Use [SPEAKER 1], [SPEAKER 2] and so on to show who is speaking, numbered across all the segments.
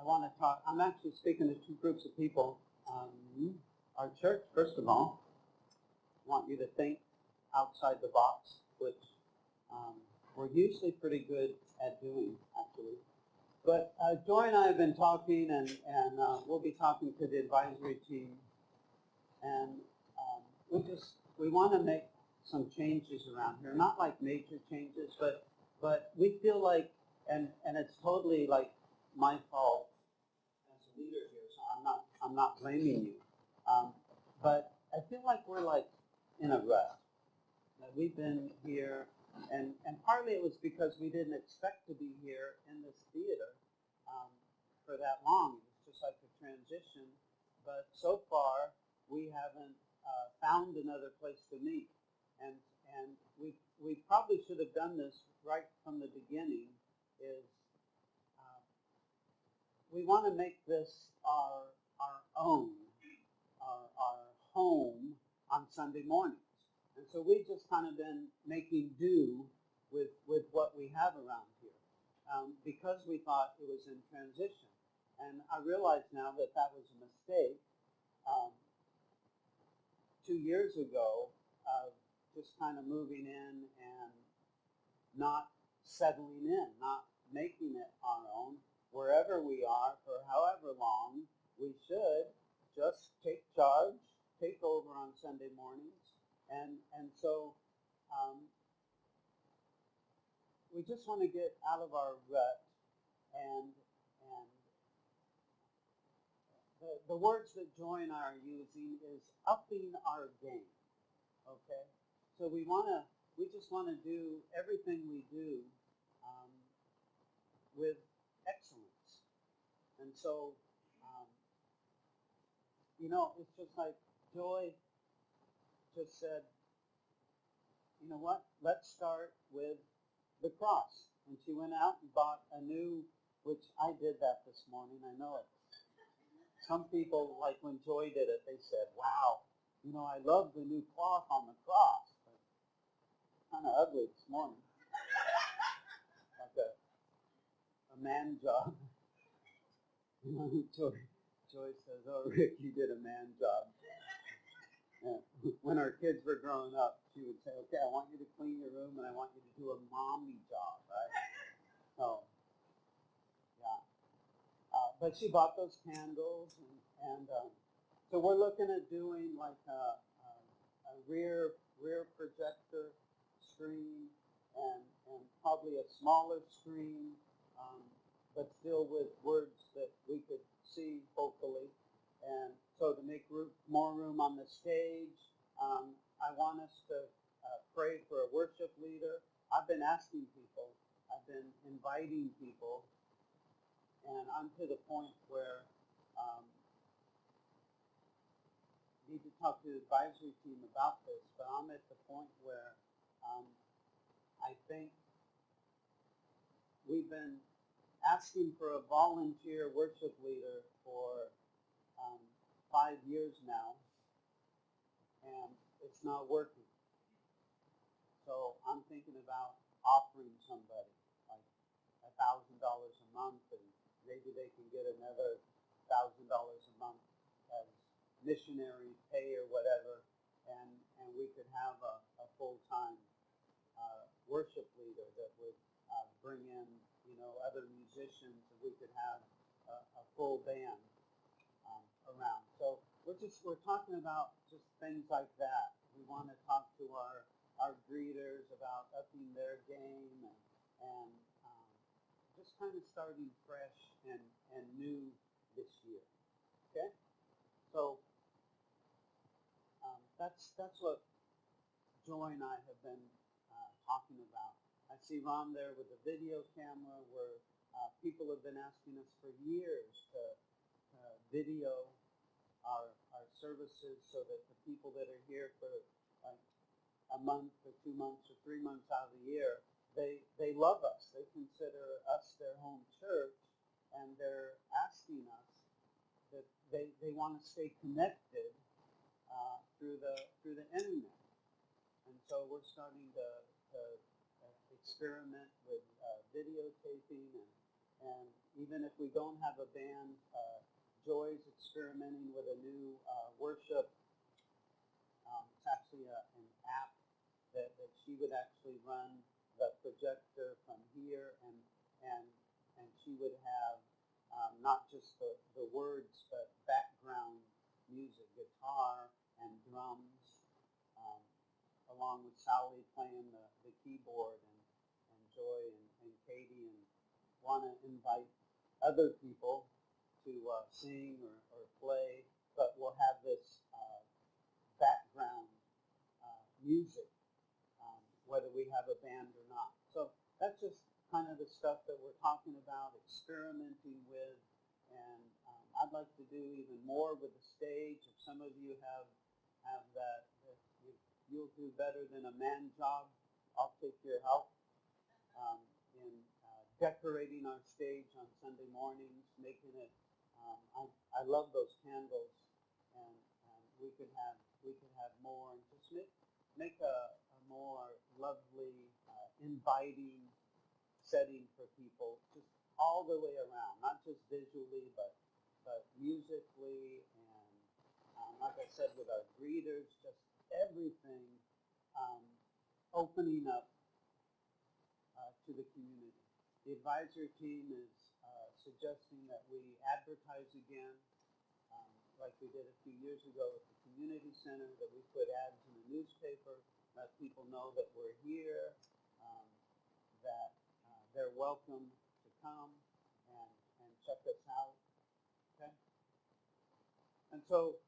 [SPEAKER 1] want to talk. I'm actually speaking to two groups of people. Our church, first of all, want you to think outside the box, which we're usually pretty good at doing, actually. But Joy and I have been talking, and we'll be talking to the advisory team, and we want to make some changes around here. Not like major changes, but we feel like, and it's totally like my fault as a leader here, so I'm not blaming you. But I feel like we're like in a rut. That we've been here, and partly it was because we didn't expect to be here in this theater for that long. It was just like a transition. But so far, we haven't found another place to meet, and we probably should have done this right from the beginning. Is we want to make this our own, our home on Sunday mornings. And so we've just kind of been making do with what we have around here because we thought it was in transition. And I realize now that that was a mistake 2 years ago of just kind of moving in and not settling in, not making it our own. Wherever we are, for however long, we should just take charge, take over on Sunday mornings. And so we just want to get out of our rut, and the words that Joy and I are using is upping our game. Okay, so we just want to do everything we do with excellence, and so it's just like Joy just said, you know what, let's start with the cross. And she went out and bought a new, which I did that this morning, I know it. Some people, like when Joy did it, they said, wow, I love the new cloth on the cross. But kind of ugly this morning. Like a man job. Joy says, oh, Rick, you did a man job. Yeah. When our kids were growing up, she would say, okay, I want you to clean your room and I want you to do a mommy job, right? So, yeah. But she bought those candles, and so we're looking at doing like a rear projector screen and probably a smaller screen, but still with words that we could see hopefully. And so to make more room on the stage, I want us to pray for a worship leader. I've been asking people, I've been inviting people, and I'm to the point where I need to talk to the advisory team about this, but I'm at the point where I think we've been asking for a volunteer worship leader for 5 years now, and it's not working. So I'm thinking about offering somebody like $1,000 a month, and maybe they can get another $1,000 a month as missionary pay or whatever, and we could have a full-time worship leader that would bring in other musicians, and we could have a full band around. So we're talking about just things like that. We want to talk to our greeters about upping their game and just kind of starting fresh and new this year. Okay? So that's what Joy and I have been talking about. I see Ron there with the video camera where people have been asking us for years to video our services so that the people that are here for like a month or 2 months or 3 months out of the year, they love us. They consider us their home church, and they're asking us that they want to stay connected through the internet. And so we're starting to experiment with videotaping And even if we don't have a band, Joy's experimenting with a new worship. It's actually an app that she would actually run the projector from here, and she would have not just the words, but background music, guitar and drums, um, along with Sally playing the keyboard, and Joy and Katie, and want to invite other people to sing or play, but we'll have this background music, whether we have a band or not. So that's just kind of the stuff that we're talking about, experimenting with, and I'd like to do even more with the stage. If some of you have that you'll do better than a man job, I'll take your help in decorating our stage on Sunday mornings, making it. I love those candles, and we could have more, and just make a more lovely, inviting setting for people, just all the way around, not just visually, but musically, and like I said, with our greeters, just everything opening up to the community. The advisory team is suggesting that we advertise again, like we did a few years ago at the community center, that we put ads in the newspaper, let people know that we're here, that they're welcome to come and check us out. Okay? And so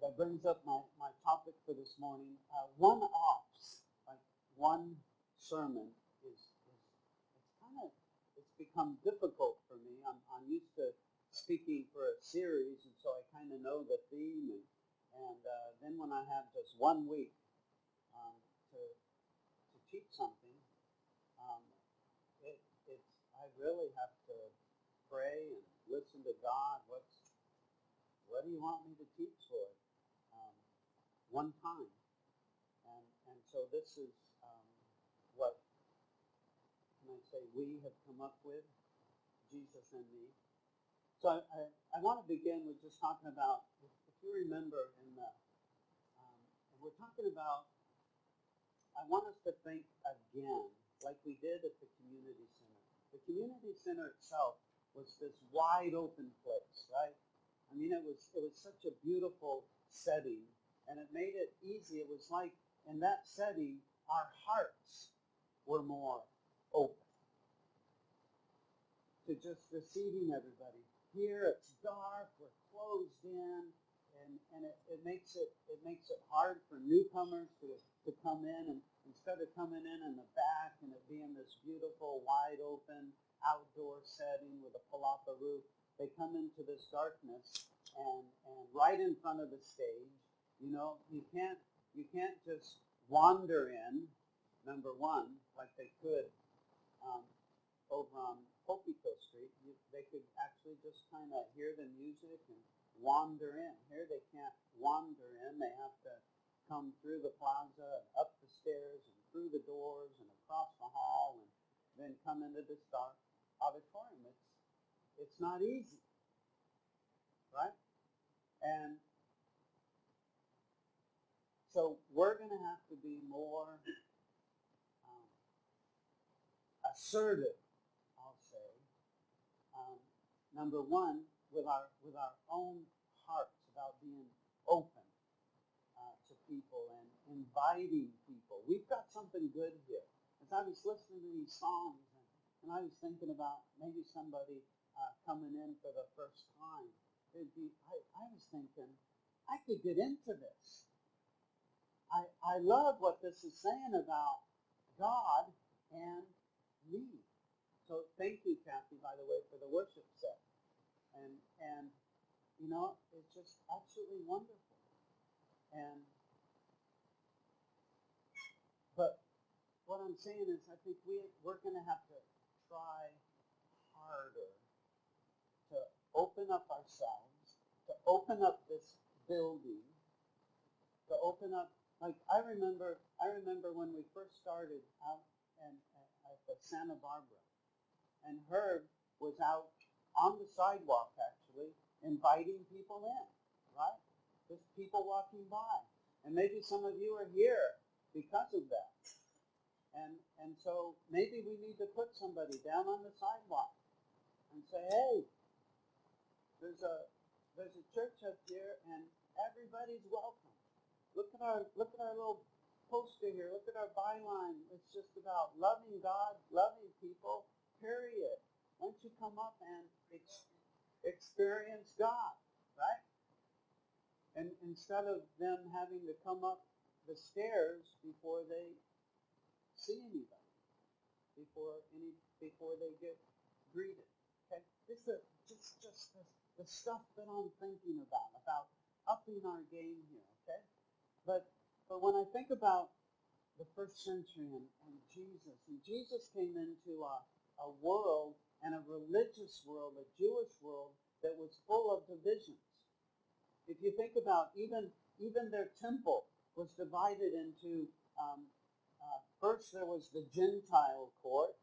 [SPEAKER 1] that brings up my topic for this morning. One-offs, like one sermon, it's become difficult for me. I'm used to speaking for a series, and so I kind of know the theme, and then when I have just 1 week to teach something, I really have to pray and listen to God. What do you want me to teach, Lord? One time, and so this is what can I say we have come up with, Jesus and me. So I want to begin with just talking about, if you remember and we're talking about, I want us to think again, like we did at the community center. The community center itself was this wide open place, right? I mean, it was such a beautiful setting, and it made it easy. It was like in that setting, our hearts were more open to just receiving everybody. Here it's dark, we're closed in, and it makes it hard for newcomers to come in, and instead of coming in the back and it being this beautiful, wide open, outdoor setting with a palapa roof, they come into this darkness, and right in front of the stage, you can't just wander in, number one, like they could over on Popico Street. They could actually just kind of hear the music and wander in. Here they can't wander in. They have to come through the plaza and up the stairs and through the doors and across the hall and then come into this dark auditorium. It's not easy, right? And so we're going to have to be more assertive, I'll say. Number one, with our own hearts, about being open to people and inviting people. We've got something good here. As I was listening to these songs, and I was thinking about maybe somebody coming in for the first time, I was thinking, I could get into this. I love what this is saying about God and me. So thank you, Kathy, by the way, for the worship set. And it's just absolutely wonderful. But what I'm saying is, I think we're going to have to try harder to open up ourselves, to open up this building, to open up. Like I remember when we first started out at Santa Barbara, and Herb was out on the sidewalk, actually, inviting people in, right? Just people walking by. And maybe some of you are here because of that. And so maybe we need to put somebody down on the sidewalk and say, hey, there's a church up here and everybody's welcome. Look at our little poster here. Look at our byline. It's just about loving God, loving people, period. Why don't you come up and experience God, right? And instead of them having to come up the stairs before they see anybody, before they get greeted. Okay, this is just the stuff that I'm thinking about upping our game here. Okay, but when I think about the first century and Jesus came into a world and a religious world, a Jewish world that was full of divisions. If you think about even their temple was divided into, first there was the Gentile court,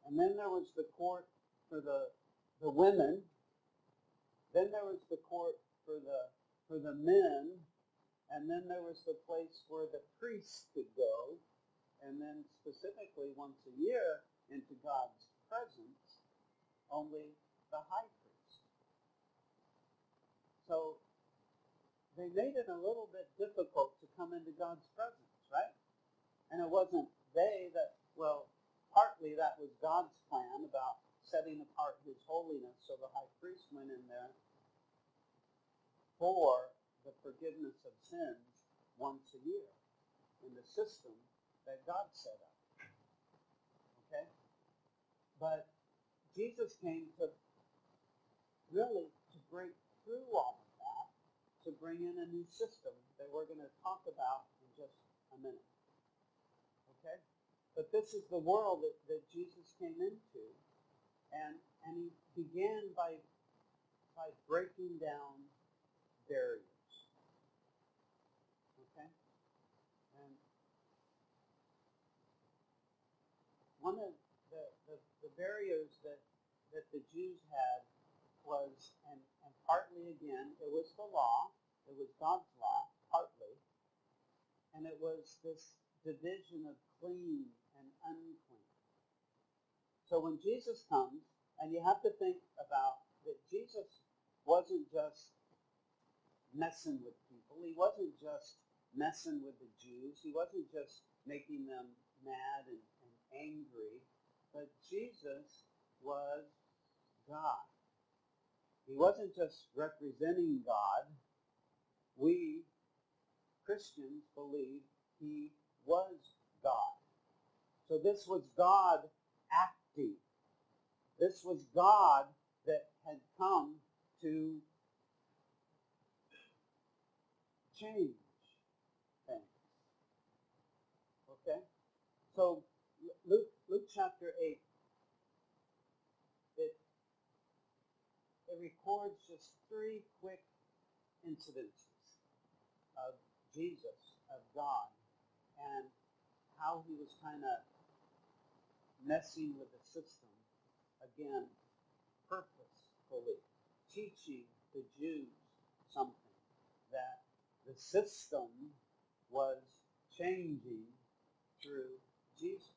[SPEAKER 1] and then there was the court for the women, then there was the court for the men, and then there was the place where the priests could go, and then specifically once a year into God's presence, only the high priest. So they made it a little bit difficult to come into God's presence, right? And it wasn't partly that was God's plan about setting apart his holiness, so the high priest went in there for the forgiveness of sins once a year in the system that God set up. Okay? But Jesus came to break through all of that, to bring in a new system that we're going to talk about in just a minute. Okay? But this is the world that Jesus came into, and he began by breaking down barriers. Okay? And one of the barriers that the Jews had was, and partly again, it was the law, it was God's law, partly, and it was this division of clean and unclean. So when Jesus comes, and you have to think about that Jesus wasn't just messing with people. He wasn't just messing with the Jews. He wasn't just making them mad and angry. But Jesus was God. He wasn't just representing God. We, Christians, believe he was God. So this was God acting. This was God that had come to change things. Okay? So Luke chapter 8, it records just 3 quick incidences of Jesus, of God, and how he was kind of messing with the system, again, purposefully, teaching the Jews something, that the system was changing through Jesus.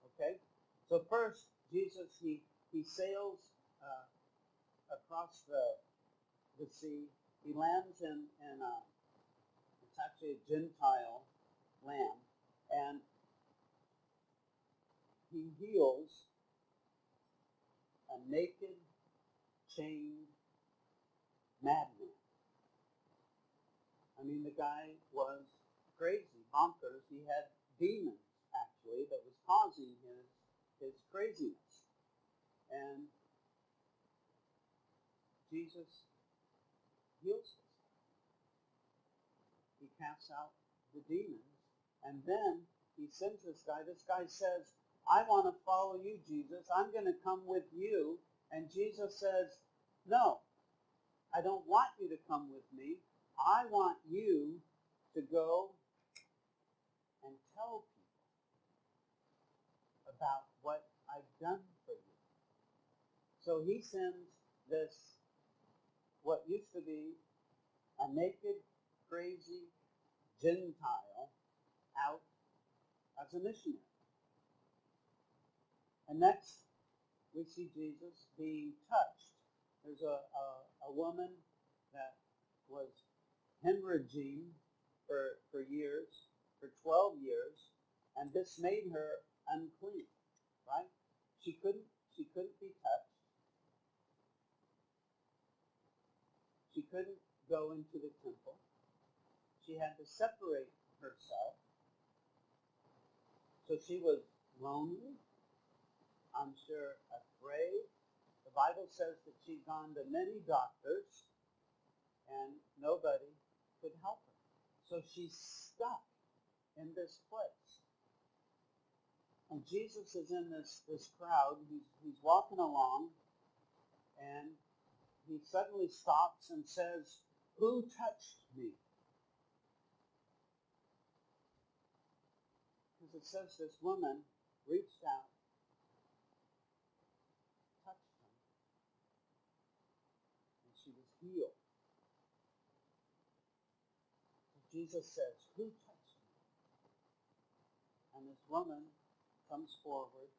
[SPEAKER 1] Okay? So first, Jesus, he sails across the sea. He lands in it's actually a Gentile land, and he heals a naked, chained madman. I mean, the guy was crazy, bonkers. He had demons, actually, that was causing his craziness. And Jesus heals this guy. He casts out the demons, and then he sends this guy. This guy says, I want to follow you, Jesus. I'm going to come with you. And Jesus says, no, I don't want you to come with me. I want you to go and tell people about what I've done for you. So he sends this, what used to be a naked, crazy Gentile, out as a missionary. And next, we see Jesus being touched. There's a woman that was hemorrhaging for years, for 12 years, and this made her unclean, right? She couldn't be touched. She couldn't go into the temple. She had to separate herself. So she was lonely, I'm sure afraid. The Bible says that she'd gone to many doctors and nobody could help her. So she's stuck in this place. And Jesus is in this crowd. He's walking along, and he suddenly stops and says, "Who touched me?" Because it says this woman reached out, touched him, and she was healed. So Jesus says, "Who touched me?" And this woman comes forward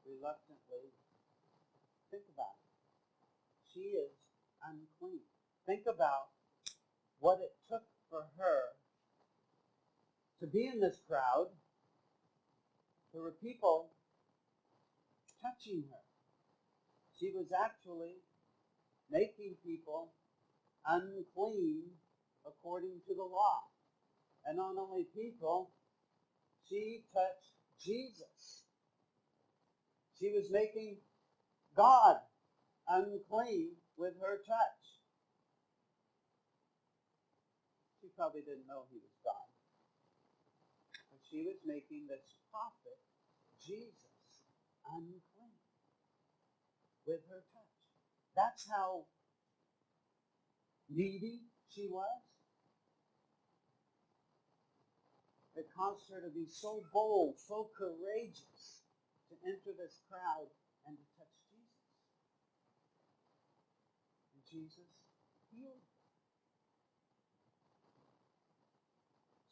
[SPEAKER 1] reluctantly. Think about it. She is unclean. Think about what it took for her to be in this crowd. There were people touching her. She was actually making people unclean according to the law. And not only people, she touched Jesus. She was making God unclean with her touch. She probably didn't know he was God. But she was making this prophet, Jesus, unclean with her touch. That's how needy she was. It caused her to be so bold, so courageous to enter this crowd and to touch Jesus. And Jesus healed her.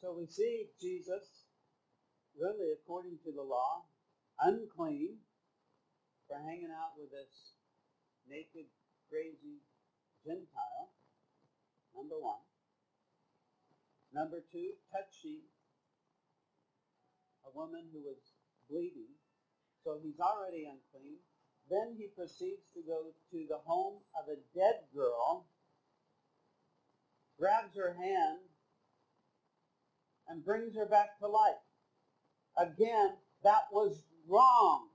[SPEAKER 1] So we see Jesus, really according to the law, unclean for hanging out with this naked, crazy Gentile, number one. Number two, touching a woman who was bleeding. So he's already unclean. Then he proceeds to go to the home of a dead girl, grabs her hand, and brings her back to life. Again, that was wrong.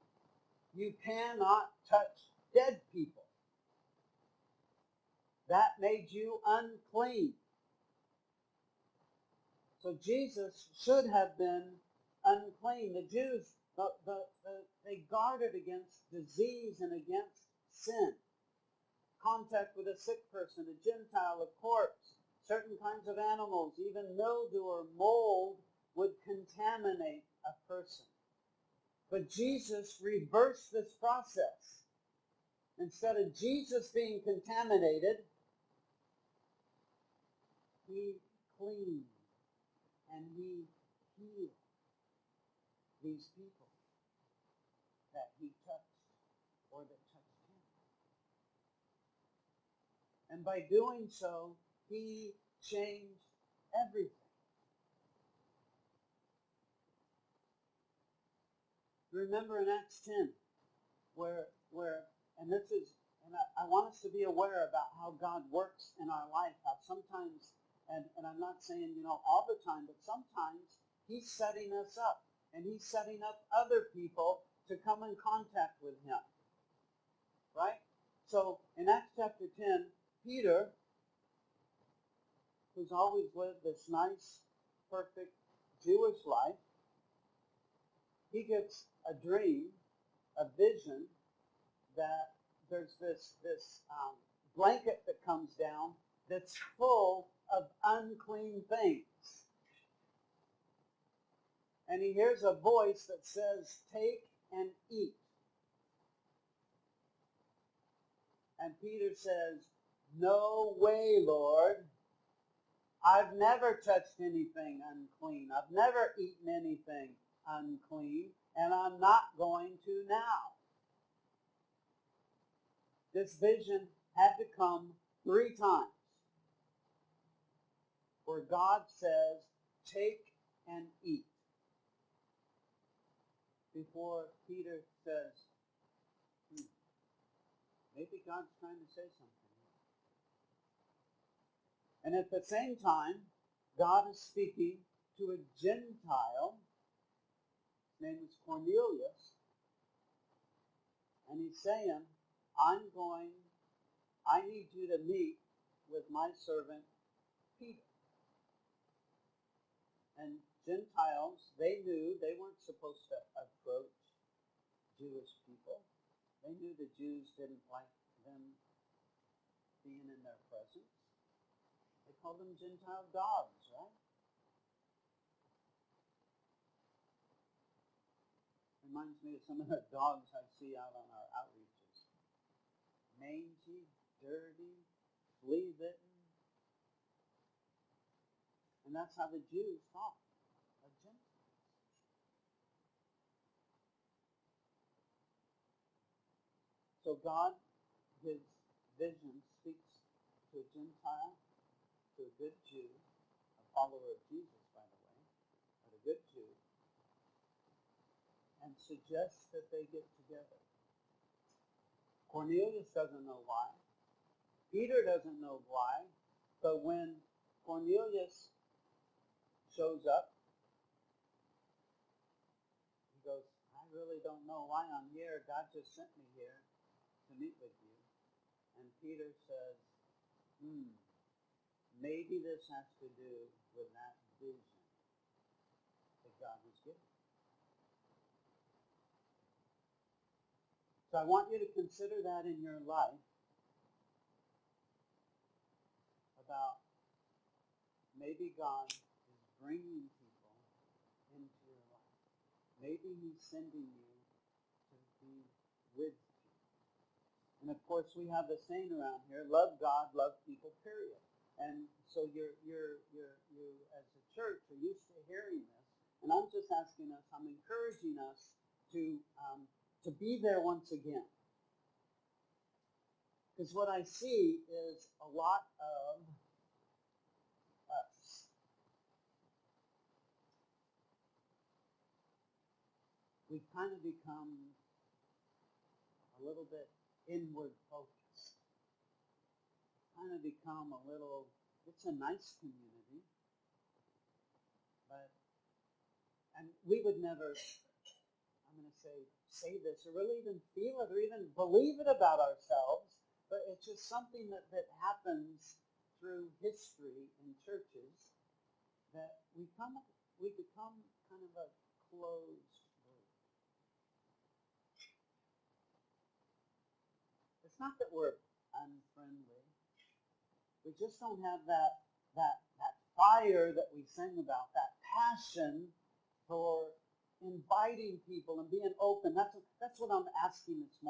[SPEAKER 1] You cannot touch dead people. That made you unclean. So Jesus should have been unclean. The Jews, they guarded against disease and against sin. Contact with a sick person, a Gentile, a corpse, certain kinds of animals, even mildew or mold would contaminate a person. But Jesus reversed this process. Instead of Jesus being contaminated, he cleaned and he healed these people that he touched or that touched him. And by doing so, he changed everything. Remember in Acts 10, where and this is, and I want us to be aware about how God works in our life, how sometimes, and I'm not saying, all the time, but sometimes he's setting us up, and he's setting up other people to come in contact with him. Right? So in Acts chapter 10, Peter, who's always lived this nice, perfect Jewish life, he gets a dream, a vision, that there's this blanket that comes down that's full of unclean things. And he hears a voice that says, "Take and eat." And Peter says, "No way, Lord. I've never touched anything unclean. I've never eaten anything unclean, and I'm not going to now." This vision had to come 3 times where God says, "Take and eat," before Peter says, maybe God's trying to say something. And at the same time, God is speaking to a Gentile. His name is Cornelius. And he's saying, I need you to meet with my servant Peter. And Gentiles, they knew they weren't supposed to approach Jewish people. They knew the Jews didn't like them being in their presence. They called them Gentile dogs, right? Reminds me of some of the dogs I see out on our outreaches. Mangy, dirty, flea-bitten. And that's how the Jews thought of Gentiles. So God, his vision, speaks to a Gentile, to a good Jew, a follower of Jesus, by the way, but a good Jew, and suggests that they get together. Cornelius doesn't know why. Peter doesn't know why. But when Cornelius shows up, he goes, "I really don't know why I'm here. God just sent me here to meet with you." And Peter says, maybe this has to do with that vision that God was giving. So I want you to consider that in your life about maybe God is bringing people into your life. Maybe he's sending you to be with people. And of course we have the saying around here, love God, love people, period. And so you as a church are used to hearing this. And I'm just asking us, I'm encouraging us to be there once again. Because what I see is a lot of us. We've kind of become a little bit inward focused. Kind of become a little, it's a nice community, but, and we would never, I'm going to say this, or really even feel it, or even believe it about ourselves, but it's just something that happens through history in churches, that we become kind of a closed group. It's not that we're unfriendly. We just don't have that fire that we sing about, that passion for inviting people and being open. That's what I'm asking this morning.